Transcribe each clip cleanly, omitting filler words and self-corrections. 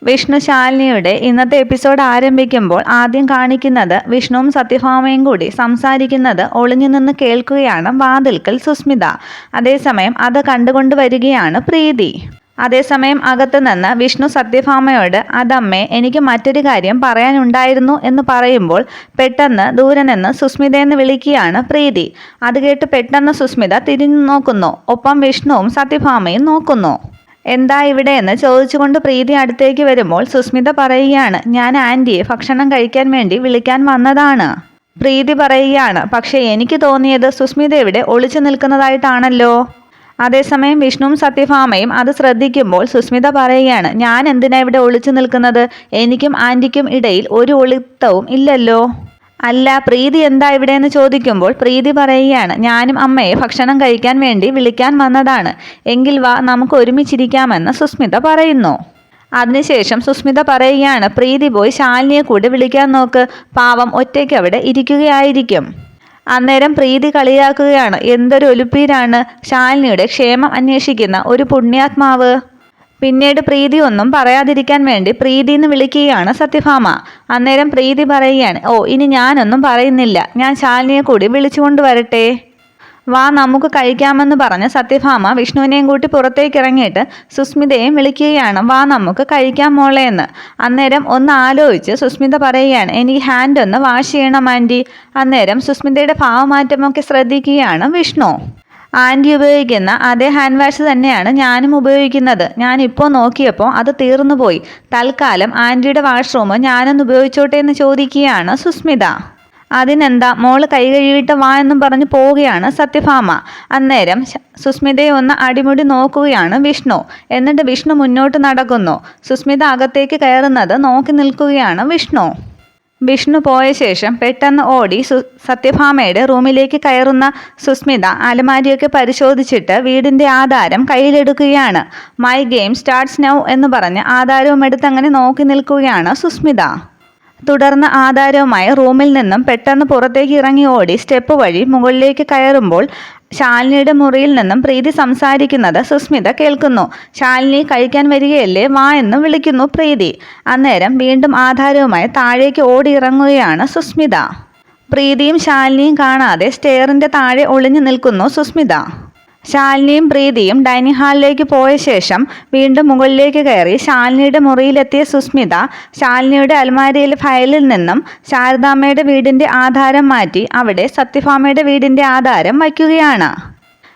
വിഷ്ണു ശാലിനിയുടെ ഇന്നത്തെ എപ്പിസോഡ് ആരംഭിക്കുമ്പോൾ ആദ്യം കാണിക്കുന്നത് വിഷ്ണുവും സത്യഭാമയും കൂടി സംസാരിക്കുന്നത് ഒളിഞ്ഞു നിന്ന് കേൾക്കുകയാണ് വാതിൽക്കൽ സുസ്മിത. അതേസമയം അത് കണ്ടുകൊണ്ട് വരികയാണ് പ്രീതി. അതേസമയം അകത്തു നിന്ന് വിഷ്ണു സത്യഭാമയോട് അതമ്മേ എനിക്ക് മറ്റൊരു കാര്യം പറയാനുണ്ടായിരുന്നു എന്ന് പറയുമ്പോൾ പെട്ടെന്ന് ദൂരെ നിന്ന് സുസ്മിതയെന്ന് വിളിക്കുകയാണ് പ്രീതി. അത് കേട്ട് പെട്ടെന്ന് സുസ്മിത തിരിഞ്ഞു നോക്കുന്നു. ഒപ്പം വിഷ്ണുവും സത്യഭാമയും നോക്കുന്നു. എന്താ ഇവിടെ എന്ന് ചോദിച്ചുകൊണ്ട് പ്രീതി അടുത്തേക്ക് വരുമ്പോൾ സുസ്മിത പറയുകയാണ് ഞാൻ ആൻറ്റിയെ ഭക്ഷണം കഴിക്കാൻ വേണ്ടി വിളിക്കാൻ വന്നതാണ്. പ്രീതി പറയുകയാണ് പക്ഷേ എനിക്ക് തോന്നിയത് സുസ്മിത ഇവിടെ ഒളിച്ചു നിൽക്കുന്നതായിട്ടാണല്ലോ. അതേസമയം വിഷ്ണുവും സത്യഭാമയും അത് ശ്രദ്ധിക്കുമ്പോൾ സുസ്മിത പറയുകയാണ് ഞാൻ എന്തിനാ ഇവിടെ ഒളിച്ചു നിൽക്കുന്നത്, എനിക്കും ആൻറ്റിക്കും ഇടയിൽ ഒരു ഒളിത്തവും ഇല്ലല്ലോ. അല്ല പ്രീതി എന്താ ഇവിടെ എന്ന് ചോദിക്കുമ്പോൾ പ്രീതി പറയുകയാണ് ഞാനും അമ്മയെ ഭക്ഷണം കഴിക്കാൻ വേണ്ടി വിളിക്കാൻ വന്നതാണ്, എങ്കിൽ വാ നമുക്ക് ഒരുമിച്ചിരിക്കാമെന്ന് സുസ്മിത പറയുന്നു. അതിനുശേഷം സുസ്മിത പറയുകയാണ് പ്രീതി പോയി ശാലിനിയെ കൂടി വിളിക്കാൻ നോക്ക്, പാവം ഒറ്റയ്ക്ക് അവിടെ ഇരിക്കുകയായിരിക്കും. അന്നേരം പ്രീതി കളിയാക്കുകയാണ് എന്തൊരു ഒലുപ്പീരാണ്, ശാലിനിയുടെ ക്ഷേമം അന്വേഷിക്കുന്ന ഒരു പുണ്യാത്മാവ്. പിന്നീട് പ്രീതി ഒന്നും പറയാതിരിക്കാൻ വേണ്ടി പ്രീതി എന്ന് വിളിക്കുകയാണ് സത്യഭാമ. അന്നേരം പ്രീതി പറയുകയാണ് ഓ ഇനി ഞാനൊന്നും പറയുന്നില്ല, ഞാൻ ശാലിനിയെ കൂടി വിളിച്ചുകൊണ്ട് വരട്ടെ, വാ നമുക്ക് കഴിക്കാമെന്ന് പറഞ്ഞ് സത്യഭാമ വിഷ്ണുവിനെയും കൂട്ടി പുറത്തേക്ക് ഇറങ്ങിയിട്ട് സുസ്മിതയെയും വിളിക്കുകയാണ് വാ നമുക്ക് കഴിക്കാം മോളെ എന്ന്. അന്നേരം ഒന്ന് ആലോചിച്ച് സുസ്മിത പറയുകയാണ് എനിക്ക് ഹാൻഡ് ഒന്ന് വാഷ് ചെയ്യണം ആൻറ്റി. അന്നേരം സുസ്മിതയുടെ ഭാവമാറ്റമൊക്കെ ശ്രദ്ധിക്കുകയാണ് വിഷ്ണു. ആൻറ്റി ഉപയോഗിക്കുന്ന അതേ ഹാൻഡ് വാഷ് തന്നെയാണ് ഞാനും ഉപയോഗിക്കുന്നത്, ഞാനിപ്പോൾ നോക്കിയപ്പോൾ അത് തീർന്നു പോയി, തൽക്കാലം ആൻറ്റിയുടെ വാഷ്റൂം ഞാനൊന്ന് ഉപയോഗിച്ചോട്ടെ എന്ന് ചോദിക്കുകയാണ് സുസ്മിത. അതിനെന്താ മോള് കൈ കഴുകിയിട്ട് വാ എന്നും പറഞ്ഞ് പോവുകയാണ് സത്യഭാമ. അന്നേരം സുസ്മിതയെ ഒന്ന് അടിമുടി നോക്കുകയാണ് വിഷ്ണു. എന്നിട്ട് വിഷ്ണു മുന്നോട്ട് നടക്കുന്നു. സുസ്മിത അകത്തേക്ക് കയറുന്നത് നോക്കി നിൽക്കുകയാണ് വിഷ്ണു. വിഷ്ണു പോയ ശേഷം പെട്ടെന്ന് ഓടി സത്യഭാമയുടെ റൂമിലേക്ക് കയറുന്ന സുസ്മിത അലമാരിയൊക്കെ പരിശോധിച്ചിട്ട് വീടിൻ്റെ ആധാരം കയ്യിലെടുക്കുകയാണ്. മൈ ഗെയിം സ്റ്റാർട്ട്സ് നൗ എന്ന് പറഞ്ഞ് ആധാരവും എടുത്ത് അങ്ങനെ നോക്കി നിൽക്കുകയാണ് സുസ്മിത. തുടർന്ന് ആധാരവുമായി റൂമിൽ നിന്നും പെട്ടെന്ന് പുറത്തേക്ക് ഇറങ്ങി ഓടി സ്റ്റെപ്പ് വഴി മുകളിലേക്ക് കയറുമ്പോൾ ശാലിനിയുടെ മുറിയിൽ നിന്നും പ്രീതി സംസാരിക്കുന്നത് സുസ്മിത കേൾക്കുന്നു. ശാലിനി കഴിക്കാൻ വരികയല്ലേ വാ എന്ന് വിളിക്കുന്നു പ്രീതി. അന്നേരം വീണ്ടും ആധാരവുമായി താഴേക്ക് ഓടി ഇറങ്ങുകയാണ് സുസ്മിത. പ്രീതിയും ശാലിനിയും കാണാതെ സ്റ്റെയറിൻ്റെ താഴെ ഒളിഞ്ഞു നിൽക്കുന്നു സുസ്മിത. ശാലിനിയും പ്രീതിയും ഡൈനിങ് ഹാളിലേക്ക് പോയ ശേഷം വീണ്ടും മുകളിലേക്ക് കയറി ശാലിനിയുടെ മുറിയിലെത്തിയ സുസ്മിത ശാലിനിയുടെ അലമാരിയിലെ ഫയലിൽ നിന്നും ശാരദാമ്മയുടെ വീടിൻ്റെ ആധാരം മാറ്റി അവിടെ സത്യഭാമയുടെ വീടിൻ്റെ ആധാരം വയ്ക്കുകയാണ്.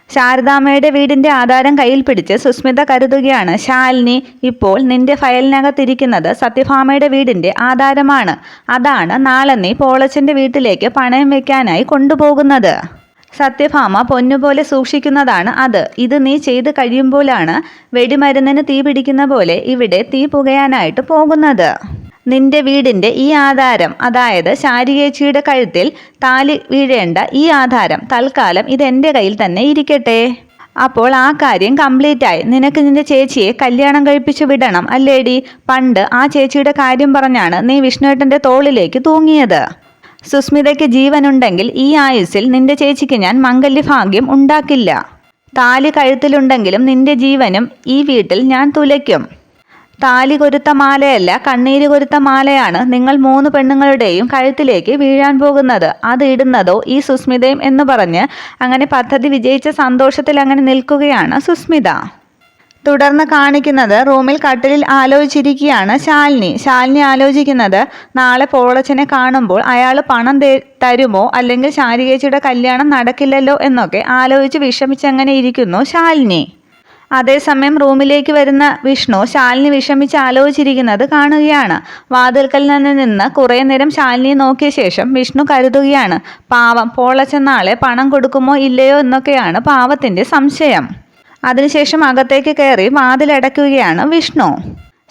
ശാരദാമ്മയുടെ വീടിൻ്റെ ആധാരം കയ്യിൽ പിടിച്ച് സുസ്മിത കരുതുകയാണ് ശാലിനി ഇപ്പോൾ നിന്റെ ഫയലിനകത്തിരിക്കുന്നത് സത്യഭാമയുടെ വീടിൻ്റെ ആധാരമാണ്, അതാണ് നാളെ നീ പോളച്ചൻ്റെ വീട്ടിലേക്ക് പണയം വയ്ക്കാനായി കൊണ്ടുപോകുന്നത്. സത്യഭാമ പൊന്നുപോലെ സൂക്ഷിക്കുന്നതാണ് അത്. ഇത് നീ ചെയ്ത് കഴിയുമ്പോഴാണ് വെടിമരുന്നിന് തീ പിടിക്കുന്ന പോലെ ഇവിടെ തീ പുകയാനായിട്ട് പോകുന്നത്. നിന്റെ വീടിൻ്റെ ഈ ആധാരം, അതായത് ശാരികേച്ചിയുടെ കഴുത്തിൽ താലി വീഴേണ്ട ഈ ആധാരം തൽക്കാലം ഇതെൻ്റെ കയ്യിൽ തന്നെ ഇരിക്കട്ടെ. അപ്പോൾ ആ കാര്യം കംപ്ലീറ്റ് ആയി. നിനക്ക് നിന്റെ ചേച്ചിയെ കല്യാണം കഴിപ്പിച്ചു വിടണം അല്ലേടി. പണ്ട് ആ ചേച്ചിയുടെ കാര്യം പറഞ്ഞാണ് നീ വിഷ്ണുവേട്ടൻ്റെ തോളിലേക്ക് തൂങ്ങിയത്. സുസ്മിതയ്ക്ക് ജീവനുണ്ടെങ്കിൽ ഈ ആയുസ്സിൽ നിന്റെ ചേച്ചിക്ക് ഞാൻ മംഗല്യഭാഗ്യം ഉണ്ടാക്കില്ല. താലി കഴുത്തിലുണ്ടെങ്കിലും നിന്റെ ജീവനും ഈ വീട്ടിൽ ഞാൻ തുലയ്ക്കും. താലി കൊരുത്ത മാലയല്ല, കണ്ണീര് കൊരുത്ത മാലയാണ് നിങ്ങൾ 3 പെണ്ണുങ്ങളുടെയും കഴുത്തിലേക്ക് വീഴാൻ പോകുന്നത്. അത് ഇടുന്നതോ ഈ സുസ്മിതയും എന്ന് പറഞ്ഞ് അങ്ങനെ പദ്ധതി വിജയിച്ച സന്തോഷത്തിൽ അങ്ങനെ നിൽക്കുകയാണ് സുസ്മിത. തുടർന്ന് കാണിക്കുന്നത് റൂമിൽ കട്ടിലിൽ ആലോചിച്ചിരിക്കുകയാണ് ശാലിനി ആലോചിക്കുന്നത് നാളെ പോളച്ചനെ കാണുമ്പോൾ അയാൾ പണം തരുമോ അല്ലെങ്കിൽ ശാരികേച്ചിയുടെ കല്യാണം നടക്കില്ലല്ലോ എന്നൊക്കെ ആലോചിച്ച് വിഷമിച്ചങ്ങനെ ഇരിക്കുന്നു ശാലിനി. അതേസമയം റൂമിലേക്ക് വരുന്ന വിഷ്ണു ശാലിനി വിഷമിച്ച് ആലോചിച്ചിരിക്കുന്നത് കാണുകയാണ്. വാതിൽക്കൽ നിന്ന് കുറേ നേരം ശാലിനിയെ നോക്കിയ ശേഷം വിഷ്ണു കരുതുകയാണ് പാവം പോളച്ചൻ നാളെ പണം കൊടുക്കുമോ ഇല്ലയോ എന്നൊക്കെയാണ് പാവത്തിൻ്റെ സംശയം. അതിനുശേഷം അകത്തേക്ക് കയറി വാതിലടയ്ക്കുകയാണ് വിഷ്ണു.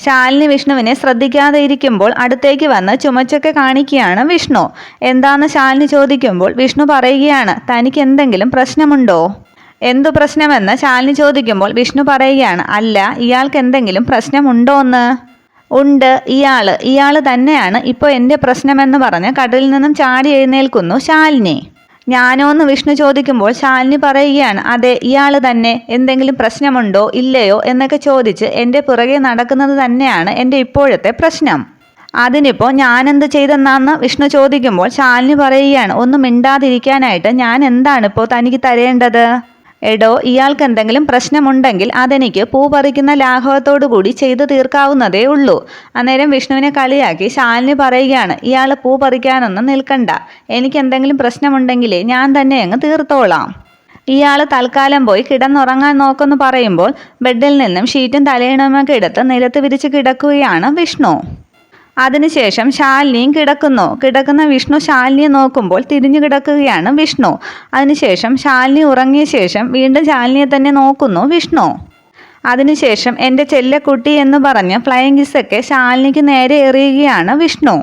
ശാലിനി വിഷ്ണുവിനെ ശ്രദ്ധിക്കാതെ ഇരിക്കുമ്പോൾ അടുത്തേക്ക് വന്ന് ചുമച്ചൊക്കെ കാണിക്കുകയാണ് വിഷ്ണു. എന്താണെന്ന് ശാലിനി ചോദിക്കുമ്പോൾ വിഷ്ണു പറയുകയാണ് തനിക്ക് എന്തെങ്കിലും പ്രശ്നമുണ്ടോ. എന്തു പ്രശ്നമെന്ന് ശാലിനി ചോദിക്കുമ്പോൾ വിഷ്ണു പറയുകയാണ് അല്ല ഇയാൾക്ക് എന്തെങ്കിലും പ്രശ്നമുണ്ടോയെന്ന്. ഉണ്ട്, ഇയാൾ തന്നെയാണ് ഇപ്പോൾ എൻ്റെ പ്രശ്നമെന്ന് പറഞ്ഞ് കട്ടിലിൽ നിന്നും ചാടി എഴുന്നേൽക്കുന്നു ശാലിനി. ഞാനോ എന്ന് വിഷ്ണു ചോദിക്കുമ്പോൾ ശാലിനി പറയുകയാണ്, അതെ ഇയാൾ തന്നെ. എന്തെങ്കിലും പ്രശ്നമുണ്ടോ ഇല്ലയോ എന്നൊക്കെ ചോദിച്ച് എൻ്റെ പുറകെ നടക്കുന്നത് തന്നെയാണ് എൻ്റെ ഇപ്പോഴത്തെ പ്രശ്നം. അതിനിപ്പോൾ ഞാനെന്ത് ചെയ്തെന്നാന്ന് വിഷ്ണു ചോദിക്കുമ്പോൾ ശാലിനി പറയുകയാണ്, ഒന്നും മിണ്ടാതിരിക്കാനായിട്ട് ഞാൻ എന്താണിപ്പോൾ തനിക്ക് തരേണ്ടത്? എടോ, ഇയാൾക്ക് എന്തെങ്കിലും പ്രശ്നമുണ്ടെങ്കിൽ അതെനിക്ക് പൂ പറിക്കുന്ന ലാഘവത്തോടു കൂടി ചെയ്തു തീർക്കാവുന്നതേ ഉള്ളൂ. അന്നേരം വിഷ്ണുവിനെ കളിയാക്കി ശാലിനി പറയുകയാണ്, ഇയാൾ പൂ പറിക്കാനൊന്നും നിൽക്കണ്ട. എനിക്ക് എന്തെങ്കിലും പ്രശ്നമുണ്ടെങ്കിലേ ഞാൻ തന്നെ അങ്ങ് തീർത്തോളാം. ഇയാൾ തൽക്കാലം പോയി കിടന്നുറങ്ങാൻ നോക്കുമെന്ന് പറയുമ്പോൾ ബെഡിൽ നിന്നും ഷീറ്റും തലയിണമൊക്കെ എടുത്ത് നിലത്ത് വിരിച്ച് കിടക്കുകയാണ് വിഷ്ണു. അതിനുശേഷം ശാലിനിയും കിടക്കുന്ന വിഷ്ണു ശാലിനിയെ നോക്കുമ്പോൾ തിരിഞ്ഞു കിടക്കുകയാണ് വിഷ്ണു. അതിനുശേഷം ശാലിനി ഉറങ്ങിയ ശേഷം വീണ്ടും ശാലിനിയെ തന്നെ നോക്കുന്നു വിഷ്ണു. അതിനുശേഷം എൻ്റെ ചെല്ലക്കുട്ടി എന്ന് പറഞ്ഞ് ഫ്ലൈയിങ് കിസ്സൊക്കെ ശാലിനിക്ക് നേരെ എറിയുകയാണ് വിഷ്ണു.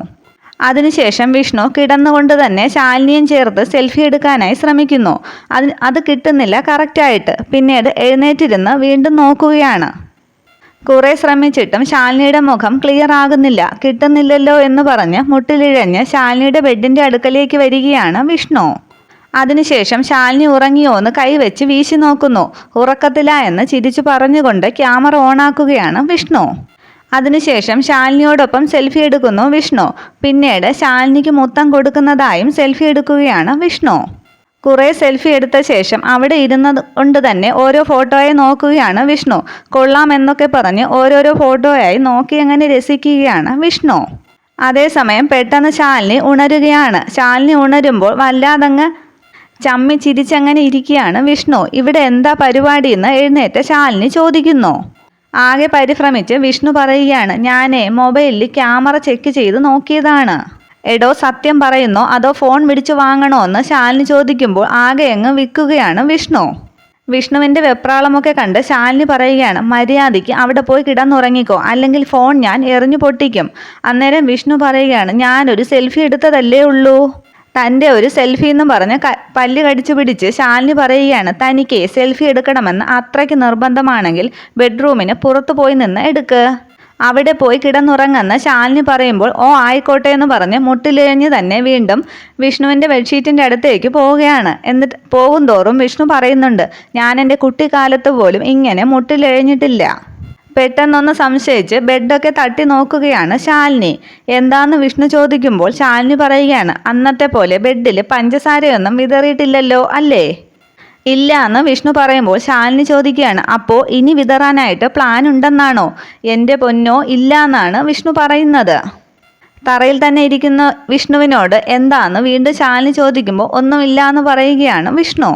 അതിനുശേഷം വിഷ്ണു കിടന്നുകൊണ്ട് തന്നെ ശാലിനിയും ചേർത്ത് സെൽഫി എടുക്കാനായി ശ്രമിക്കുന്നു. അത് കിട്ടുന്നില്ല കറക്റ്റായിട്ട്. പിന്നീട് എഴുന്നേറ്റിരുന്ന് വീണ്ടും നോക്കുകയാണ്. കുറെ ശ്രമിച്ചിട്ടും ശാലിനിയുടെ മുഖം ക്ലിയർ ആകുന്നില്ല. കിട്ടുന്നില്ലല്ലോ എന്ന് പറഞ്ഞ് മുട്ടിലിഴഞ്ഞ് ശാലിനിയുടെ ബെഡിൻ്റെ അടുക്കലേക്ക് വരികയാണ് വിഷ്ണു. അതിനുശേഷം ശാലിനി ഉറങ്ങിയോ എന്ന് കൈവച്ച് വീശി നോക്കുന്നു. ഉറക്കത്തില എന്ന് ചിരിച്ചു പറഞ്ഞുകൊണ്ട് ക്യാമറ ഓണാക്കുകയാണ് വിഷ്ണു. അതിനുശേഷം ശാലിനിയോടൊപ്പം സെൽഫി എടുക്കുന്നു വിഷ്ണു. പിന്നീട് ശാലിനിക്ക് മുത്തം കൊടുക്കുന്നതായും സെൽഫി എടുക്കുകയാണ് വിഷ്ണു. കുറെ സെൽഫി എടുത്ത ശേഷം അവിടെ ഇരുന്നത് കൊണ്ട് തന്നെ ഓരോ ഫോട്ടോയെ നോക്കുകയാണ് വിഷ്ണു. കൊള്ളാം എന്നൊക്കെ പറഞ്ഞ് ഓരോരോ ഫോട്ടോയായി നോക്കി അങ്ങനെ രസിക്കുകയാണ് വിഷ്ണു. അതേസമയം പെട്ടെന്ന് ശാലിനി ഉണരുകയാണ്. ശാലിനി ഉണരുമ്പോൾ വല്ലാതങ്ങ് ചമ്മി ചിരിച്ചങ്ങനെ ഇരിക്കുകയാണ് വിഷ്ണു. ഇവിടെ എന്താ പരിപാടി എന്ന് എഴുന്നേറ്റ ശാലിനി ചോദിക്കുന്നു. ആകെ പരിഭ്രമിച്ച് വിഷ്ണു പറയുകയാണ്, ഞാനേ മൊബൈലിൽ ക്യാമറ ചെക്ക് ചെയ്ത് നോക്കിയതാണ്. എടോ, സത്യം പറയുന്നോ അതോ ഫോൺ പിടിച്ചു വാങ്ങണോ എന്ന് ശാലിനി ചോദിക്കുമ്പോൾ ആകെ അങ്ങ് വിൽക്കുകയാണ് വിഷ്ണു. വിഷ്ണുവിൻ്റെ വെപ്രാളമൊക്കെ കണ്ട് ശാലിനി പറയുകയാണ്, മര്യാദയ്ക്ക് അവിടെ പോയി കിടന്നുറങ്ങിക്കോ, അല്ലെങ്കിൽ ഫോൺ ഞാൻ എറിഞ്ഞു പൊട്ടിക്കും. അന്നേരം വിഷ്ണു പറയുകയാണ്, ഞാനൊരു സെൽഫി എടുത്തതല്ലേ ഉള്ളൂ. തൻ്റെ ഒരു സെൽഫി എന്ന് പറഞ്ഞ് പല്ല് കടിച്ചു പിടിച്ച് ശാലിനി പറയുകയാണ്, തനിക്ക് സെൽഫി എടുക്കണമെന്ന് അത്രയ്ക്ക് നിർബന്ധമാണെങ്കിൽ ബെഡ്റൂമിന് പുറത്തു പോയി നിന്ന് എടുക്ക്. അവിടെ പോയി കിടന്നുറങ്ങുന്ന ശാലിനി പറയുമ്പോൾ ഓ ആയിക്കോട്ടെ എന്ന് പറഞ്ഞ് മുട്ടിലിഴഞ്ഞ് തന്നെ വീണ്ടും വിഷ്ണുവിൻ്റെ ബെഡ്ഷീറ്റിൻ്റെ അടുത്തേക്ക് പോവുകയാണ്. എന്നിട്ട് പോകും തോറും വിഷ്ണു പറയുന്നുണ്ട്, ഞാൻ എൻ്റെ കുട്ടിക്കാലത്ത് പോലും ഇങ്ങനെ മുട്ടിലിഴഞ്ഞിട്ടില്ല. പെട്ടെന്നൊന്ന് സംശയിച്ച് ബെഡൊക്കെ തട്ടി നോക്കുകയാണ് ശാലിനി. എന്താന്ന് വിഷ്ണു ചോദിക്കുമ്പോൾ ശാലിനി പറയുകയാണ്, അന്നത്തെ പോലെ ബെഡിൽ പഞ്ചസാരയൊന്നും വിതറിയിട്ടില്ലല്ലോ അല്ലേ? ഇല്ല എന്ന് വിഷ്ണു പറയുമ്പോൾ ശാലിനി ചോദിക്കുകയാണ്, അപ്പോൾ ഇനി വിതറാനായിട്ട് പ്ലാൻ ഉണ്ടെന്നാണോ? എൻ്റെ പൊന്നോ, ഇല്ല എന്നാണ് വിഷ്ണു പറയുന്നത്. തറയിൽ തന്നെ ഇരിക്കുന്ന വിഷ്ണുവിനോട് എന്താന്ന് വീണ്ടും ശാലിനി ചോദിക്കുമ്പോൾ ഒന്നുമില്ല എന്ന് പറയുകയാണ് വിഷ്ണു.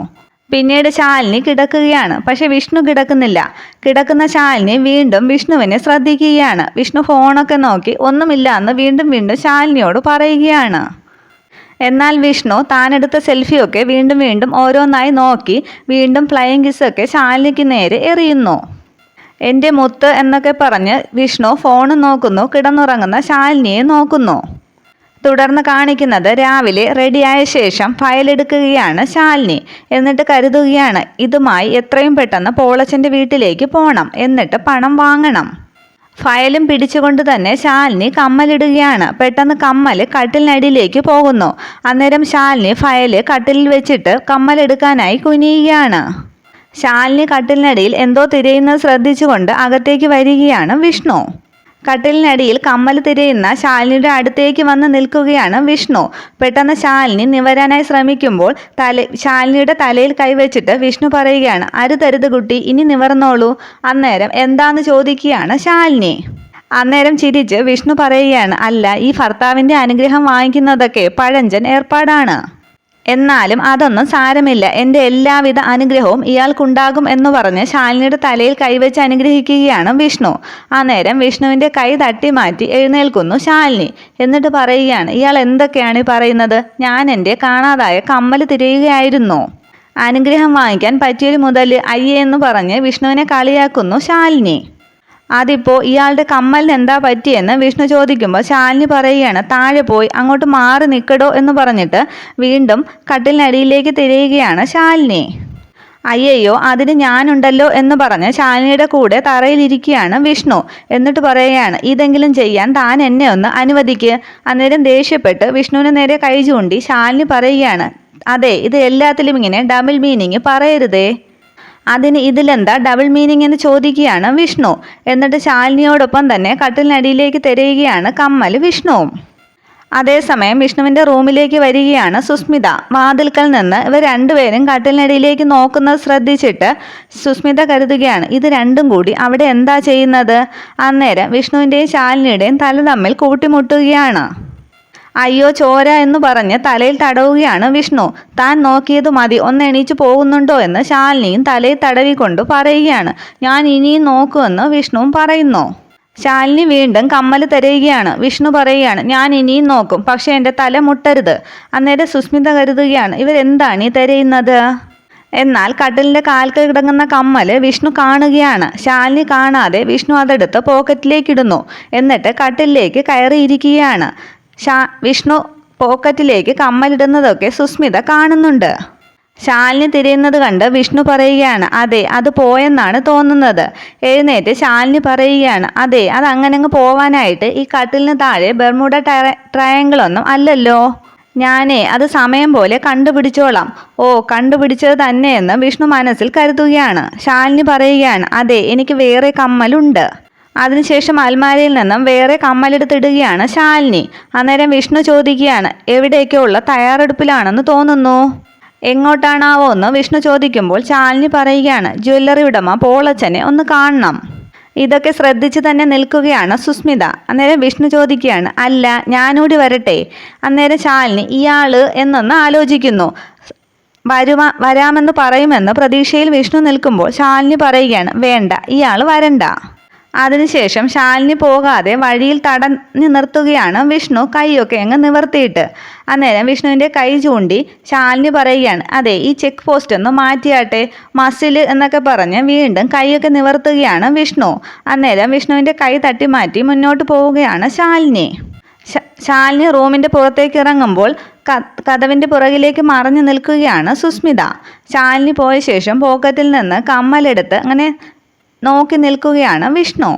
പിന്നീട് ശാലിനി കിടക്കുകയാണ്. പക്ഷെ വിഷ്ണു കിടക്കുന്നില്ല. കിടക്കുന്ന ശാലിനി വീണ്ടും വിഷ്ണുവിനെ ശ്രദ്ധിക്കുകയാണ്. വിഷ്ണു ഫോണൊക്കെ നോക്കി ഒന്നുമില്ല എന്ന് വീണ്ടും വീണ്ടും ശാലിനിയോട് പറയുകയാണ്. എന്നാൽ വിഷ്ണു താനെടുത്ത സെൽഫിയൊക്കെ വീണ്ടും വീണ്ടും ഓരോന്നായി നോക്കി വീണ്ടും ഫ്ലൈയിങ് കിസ്സൊക്കെ ശാലിനിക്ക് നേരെ എറിയുന്നു. എൻ്റെ മുത്ത് എന്നൊക്കെ പറഞ്ഞ് വിഷ്ണു ഫോൺ നോക്കുന്നു. കിടന്നുറങ്ങുന്ന ശാലിനിയെ നോക്കുന്നു. തുടർന്ന് കാണിക്കുന്നത് രാവിലെ റെഡിയായ ശേഷം ഫയലെടുക്കുകയാണ് ശാലിനി. എന്നിട്ട് കരുതുകയാണ്, ഇതുമായി എത്രയും പെട്ടെന്ന് പോളച്ചൻ്റെ വീട്ടിലേക്ക് പോകണം, എന്നിട്ട് പണം വാങ്ങണം. ഫയലും പിടിച്ചുകൊണ്ട് തന്നെ ശാലിനി കമ്മലിടുകയാണ്. പെട്ടെന്ന് കമ്മൽ കട്ടിലിനടിയിലേക്ക് പോകുന്നു. അന്നേരം ശാലിനി ഫയല് കട്ടിലിൽ വെച്ചിട്ട് കമ്മലെടുക്കാനായി കുനിയുകയാണ്. ശാലിനി കട്ടിലിനടിയിൽ എന്തോ തിരയുന്നത് ശ്രദ്ധിച്ചുകൊണ്ട് അകത്തേക്ക് വരികയാണ് വിഷ്ണു. കട്ടിലിനടിയിൽ കമ്മൽ തിരയുന്ന ശാലിനിയുടെ അടുത്തേക്ക് വന്ന് നിൽക്കുകയാണ് വിഷ്ണു. പെട്ടെന്ന് ശാലിനി നിവരാനായി ശ്രമിക്കുമ്പോൾ ശാലിനിയുടെ തലയിൽ കൈവച്ചിട്ട് വിഷ്ണു പറയുകയാണ്, അരുതരുത് കുട്ടി, ഇനി നിവർന്നോളൂ. അന്നേരം എന്താന്ന് ചോദിക്കുകയാണ് ശാലിനി. അന്നേരം ചിരിച്ച് വിഷ്ണു പറയുകയാണ്, അല്ല, ഈ ഭർത്താവിൻ്റെ അനുഗ്രഹം വാങ്ങിക്കുന്നതൊക്കെ പഴഞ്ചൻ ഏർപ്പാടാണ്. എന്നാലും അതൊന്നും സാരമില്ല, എൻ്റെ എല്ലാവിധ അനുഗ്രഹവും ഇയാൾക്കുണ്ടാകും എന്ന് പറഞ്ഞ് ശാലിനിയുടെ തലയിൽ കൈവച്ച് അനുഗ്രഹിക്കുകയാണ് വിഷ്ണു. അന്നേരം വിഷ്ണുവിൻ്റെ കൈ തട്ടി മാറ്റി എഴുന്നേൽക്കുന്നു ശാലിനി. എന്നിട്ട് പറയുകയാണ്, ഇയാൾ എന്തൊക്കെയാണ് ഈ പറയുന്നത്? ഞാൻ എൻ്റെ കാണാതായ കമ്മൽ തിരയുകയായിരുന്നു. അനുഗ്രഹം വാങ്ങിക്കാൻ പറ്റിയൊരു മുതൽ അയ്യേ എന്ന് പറഞ്ഞ് വിഷ്ണുവിനെ കളിയാക്കുന്നു ശാലിനി. അതിപ്പോൾ ഇയാളുടെ കമ്മലിന് എന്താ പറ്റിയെന്ന് വിഷ്ണു ചോദിക്കുമ്പോൾ ശാലിനി പറയുകയാണ്, താഴെ പോയി അങ്ങോട്ട് മാറി നിൽക്കടോ എന്ന് പറഞ്ഞിട്ട് വീണ്ടും കട്ടിലിനടിയിലേക്ക് തിരയുകയാണ് ശാലിനി. അയ്യയ്യോ, അതിന് ഞാനുണ്ടല്ലോ എന്ന് പറഞ്ഞ് ശാലിനിയുടെ കൂടെ തറയിലിരിക്കുകയാണ് വിഷ്ണു. എന്നിട്ട് പറയുകയാണ്, ഇതെങ്കിലും ചെയ്യാൻ താൻ എന്നെ ഒന്ന് അനുവദിക്ക്. അന്നേരം ദേഷ്യപ്പെട്ട് വിഷ്ണുവിന് നേരെ കൈ ചൂണ്ടി ശാലിനി പറയുകയാണ്, അതെ, ഇത് എല്ലാത്തിലും ഇങ്ങനെ ഡബിൾ മീനിങ് പറയരുതേ. അതിന് ഇതിലെന്താ ഡബിൾ മീനിങ് എന്ന് ചോദിക്കുകയാണ് വിഷ്ണു. എന്നിട്ട് ശാലിനിയോടൊപ്പം തന്നെ കട്ടിലിനടിയിലേക്ക് തിരയുകയാണ് കമ്മൽ വിഷ്ണുവും. അതേസമയം വിഷ്ണുവിൻ്റെ റൂമിലേക്ക് വരികയാണ് സുസ്മിത. വാതിൽക്കൽ നിന്ന് ഇവർ രണ്ടുപേരും കട്ടിലിനടിയിലേക്ക് നോക്കുന്നത് ശ്രദ്ധിച്ചിട്ട് സുസ്മിത കരുതുകയാണ്, ഇത് രണ്ടും കൂടി അവിടെ എന്താ ചെയ്യുന്നത്? അന്നേരം വിഷ്ണുവിൻ്റെയും ശാലിനിയുടെയും തല തമ്മിൽ കൂട്ടിമുട്ടുകയാണ്. അയ്യോ ചോര എന്ന് പറഞ്ഞ് തലയിൽ തടവുകയാണ് വിഷ്ണു. താൻ നോക്കിയത് മതി, ഒന്ന് എണീച്ചു പോകുന്നുണ്ടോ എന്ന് ശാലിനിയും തലയിൽ തടവിക്കൊണ്ട് പറയുകയാണ്. ഞാൻ ഇനിയും നോക്കുമെന്ന് വിഷ്ണുവും പറയുന്നു. ശാലിനി വീണ്ടും കമ്മൽ തിരയുകയാണ്. വിഷ്ണു പറയുകയാണ്, ഞാൻ ഇനിയും നോക്കും, പക്ഷെ എൻ്റെ തല മുട്ടരുത്. അന്നേരം സുസ്മിത കരുതുകയാണ്, ഇവരെന്താണ് ഈ തിരയുന്നത്? എന്നാൽ കട്ടിലിൻ്റെ കാൽക്കൽ കിടങ്ങുന്ന കമ്മൽ വിഷ്ണു കാണുകയാണ്. ശാലിനി കാണാതെ വിഷ്ണു അതെടുത്ത് പോക്കറ്റിലേക്കിടുന്നു. എന്നിട്ട് കട്ടിലിലേക്ക് കയറിയിരിക്കുകയാണ്. വിഷ്ണു പോക്കറ്റിലേക്ക് കമ്മലിടുന്നതൊക്കെ സുസ്മിത കാണുന്നുണ്ട്. ശാലിനി തിരയുന്നത് കണ്ട് വിഷ്ണു പറയുകയാണ്, അതെ അത് പോയെന്നാണ് തോന്നുന്നത്. എഴുന്നേറ്റ് ശാലിനി പറയുകയാണ്, അതെ അത് അങ്ങനങ്ങ് പോവാനായിട്ട് ഈ കട്ടിലിന് താഴെ ബെർമുഡ ട്രയാങ്കിളൊന്നും അല്ലല്ലോ. ഞാനേ അത് സമയം പോലെ കണ്ടുപിടിച്ചോളാം. ഓ, കണ്ടുപിടിച്ചത് തന്നെയെന്ന് വിഷ്ണു മനസ്സിൽ കരുതുകയാണ്. ശാലിനി പറയുകയാണ്, അതെ എനിക്ക് വേറെ കമ്മലുണ്ട്. അതിനുശേഷം അൽമാരയിൽ നിന്നും വേറെ കമ്മലെടുത്തിടുകയാണ് ശാലിനി. അന്നേരം വിഷ്ണു ചോദിക്കുകയാണ്, എവിടെയൊക്കെയുള്ള തയ്യാറെടുപ്പിലാണെന്ന് തോന്നുന്നു? എങ്ങോട്ടാണാവോ എന്ന് വിഷ്ണു ചോദിക്കുമ്പോൾ ശാലിനി പറയുകയാണ്, ജ്വല്ലറി ഉടമ പോളച്ചനെ ഒന്ന് കാണണം. ഇതൊക്കെ ശ്രദ്ധിച്ച് തന്നെ നിൽക്കുകയാണ് സുസ്മിത. അന്നേരം വിഷ്ണു ചോദിക്കുകയാണ്, അല്ല ഞാനൂടി വരട്ടെ? അന്നേരം ശാലിനി ഇയാള് എന്നൊന്ന് ആലോചിക്കുന്നു. വരാമെന്ന് പറയുമെന്ന് പ്രതീക്ഷയിൽ വിഷ്ണു നിൽക്കുമ്പോൾ ശാലിനി പറയുകയാണ്, വേണ്ട ഇയാൾ വരണ്ട. അതിനുശേഷം ശാലിനി പോകാതെ വഴിയിൽ തടഞ്ഞു നിർത്തുകയാണ് വിഷ്ണു, കൈയൊക്കെ അങ്ങ് നിവർത്തിയിട്ട്. അന്നേരം വിഷ്ണുവിൻ്റെ കൈ ചൂണ്ടി ശാലിനി പറയുകയാണ്, അതെ ഈ ചെക്ക് പോസ്റ്റ് ഒന്ന് മാറ്റിയാട്ടെ, മസിൽ എന്നൊക്കെ പറഞ്ഞ് വീണ്ടും കൈയൊക്കെ നിവർത്തുകയാണ് വിഷ്ണു. അന്നേരം വിഷ്ണുവിൻ്റെ കൈ തട്ടി മാറ്റി മുന്നോട്ട് പോവുകയാണ് ശാലിനി. ശാലിനി റൂമിൻ്റെ പുറത്തേക്ക് ഇറങ്ങുമ്പോൾ കതവിൻ്റെ പുറകിലേക്ക് മറഞ്ഞു നിൽക്കുകയാണ് സുസ്മിത. ശാലിനി പോയ ശേഷം പോക്കറ്റിൽ നിന്ന് കമ്മലെടുത്ത് അങ്ങനെ നോക്കി നിൽക്കുകയാണ് വിഷ്ണു.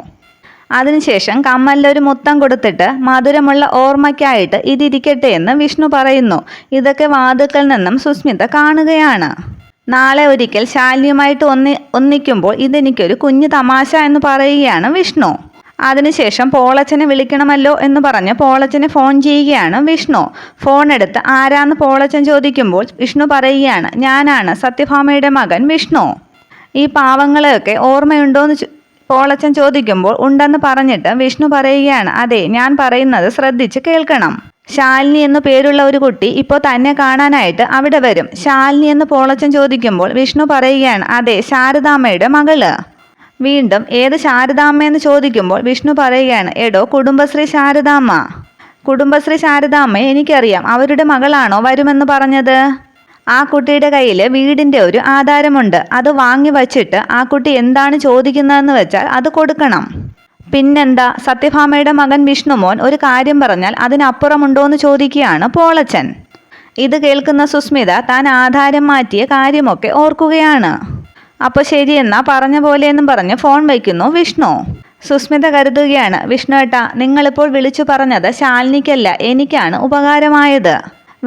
അതിനുശേഷം കമ്മലിലൊരു മുത്തം കൊടുത്തിട്ട് മധുരമുള്ള ഓർമ്മയ്ക്കായിട്ട് ഇതിരിക്കട്ടെ എന്ന് വിഷ്ണു പറയുന്നു. ഇതൊക്കെ വാതിൽക്കൽ നിന്നും സുസ്മിത കാണുകയാണ്. നാളെ ഒരിക്കൽ ശാലിനിയുമായിട്ട് ഒന്നിക്കുമ്പോൾ ഇതെനിക്കൊരു കുഞ്ഞു തമാശ എന്ന് പറയുകയാണ് വിഷ്ണു. അതിനുശേഷം പോളച്ചനെ വിളിക്കണമല്ലോ എന്ന് പറഞ്ഞ് പോളച്ചനെ ഫോൺ ചെയ്യുകയാണ് വിഷ്ണു. ഫോൺ എടുത്ത് ആരാന്ന് പോളച്ചൻ ചോദിക്കുമ്പോൾ വിഷ്ണു പറയുകയാണ്, ഞാനാണ് സത്യഭാമയുടെ മകൻ വിഷ്ണു. ഈ പാവങ്ങളെയൊക്കെ ഓർമ്മയുണ്ടോയെന്ന് പോളച്ചൻ ചോദിക്കുമ്പോൾ ഉണ്ടെന്ന് പറഞ്ഞിട്ട് വിഷ്ണു പറയുകയാണ്, അതെ ഞാൻ പറയുന്നത് ശ്രദ്ധിച്ച് കേൾക്കണം. ശാലിനി എന്നു പേരുള്ള ഒരു കുട്ടി ഇപ്പോൾ തന്നെ കാണാനായിട്ട് അവിടെ വരും. ശാലിനി എന്ന് പോളച്ചൻ ചോദിക്കുമ്പോൾ വിഷ്ണു പറയുകയാണ്, അതെ ശാരദാമ്മയുടെ മകള്. വീണ്ടും ഏത് ശാരദാമ്മയെന്ന് ചോദിക്കുമ്പോൾ വിഷ്ണു പറയുകയാണ്, എടോ കുടുംബശ്രീ ശാരദാമ്മ. കുടുംബശ്രീ ശാരദാമ്മയെ എനിക്കറിയാം, അവരുടെ മകളാണോ വരുമെന്ന് പറഞ്ഞത്? ആ കുട്ടിയുടെ കയ്യിൽ വീടിൻ്റെ ഒരു ആധാരമുണ്ട്. അത് വാങ്ങി വച്ചിട്ട് ആ കുട്ടി എന്താണ് ചോദിക്കുന്നതെന്ന് വെച്ചാൽ അത് കൊടുക്കണം. പിന്നെന്താ, സത്യഭാമയുടെ മകൻ വിഷ്ണുമോൻ ഒരു കാര്യം പറഞ്ഞാൽ അതിനപ്പുറമുണ്ടോയെന്ന് ചോദിക്കുകയാണ് പോളച്ചൻ. ഇത് കേൾക്കുന്ന സുസ്മിത താൻ ആധാരം മാറ്റിയ കാര്യമൊക്കെ ഓർക്കുകയാണ്. അപ്പോൾ ശരിയെന്നാ പറഞ്ഞ പോലെയെന്നും പറഞ്ഞ് ഫോൺ വയ്ക്കുന്നു വിഷ്ണു. സുസ്മിത കരുതുകയാണ്, വിഷ്ണു ഏട്ടാ നിങ്ങളിപ്പോൾ വിളിച്ചു പറഞ്ഞത് ശാലിനിക്കല്ല എനിക്കാണ് ഉപകാരമായത്.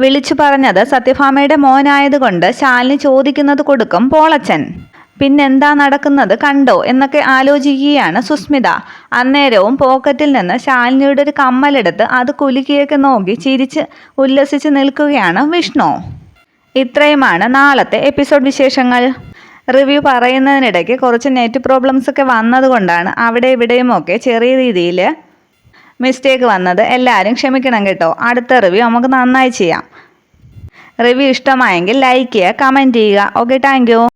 വിളിച്ചു പറഞ്ഞത് സത്യഭാമയുടെ മോനായതുകൊണ്ട് ശാലിനി ചോദിക്കുന്നത് കൊടുക്കും പോളച്ചൻ. പിന്നെന്താ നടക്കുന്നത് കണ്ടോ എന്നൊക്കെ ആലോചിക്കുകയാണ് സുസ്മിത. അന്നേരവും പോക്കറ്റിൽ നിന്ന് ശാലിനിയുടെ ഒരു കമ്മലെടുത്ത് അത് കുലുക്കിയൊക്കെ നോക്കി ചിരിച്ച് ഉല്ലസിച്ച് നിൽക്കുകയാണ് വിഷ്ണു. ഇത്രയുമാണ് നാളത്തെ എപ്പിസോഡ് വിശേഷങ്ങൾ. റിവ്യൂ പറയുന്നതിനിടയ്ക്ക് കുറച്ച് നെറ്റ് പ്രോബ്ലംസ് ഒക്കെ വന്നതുകൊണ്ടാണ് അവിടെ ഇവിടെയുമൊക്കെ ചെറിയ രീതിയിൽ മിസ്റ്റേക്ക് വന്നത്. എല്ലാവരും ക്ഷമിക്കണം കേട്ടോ. അടുത്ത റിവ്യൂ നമുക്ക് നന്നായി ചെയ്യാം. റിവ്യൂ ഇഷ്ടമായെങ്കിൽ ലൈക്ക് ചെയ്യുക, കമൻറ്റ് ചെയ്യുക. Okay, thank you.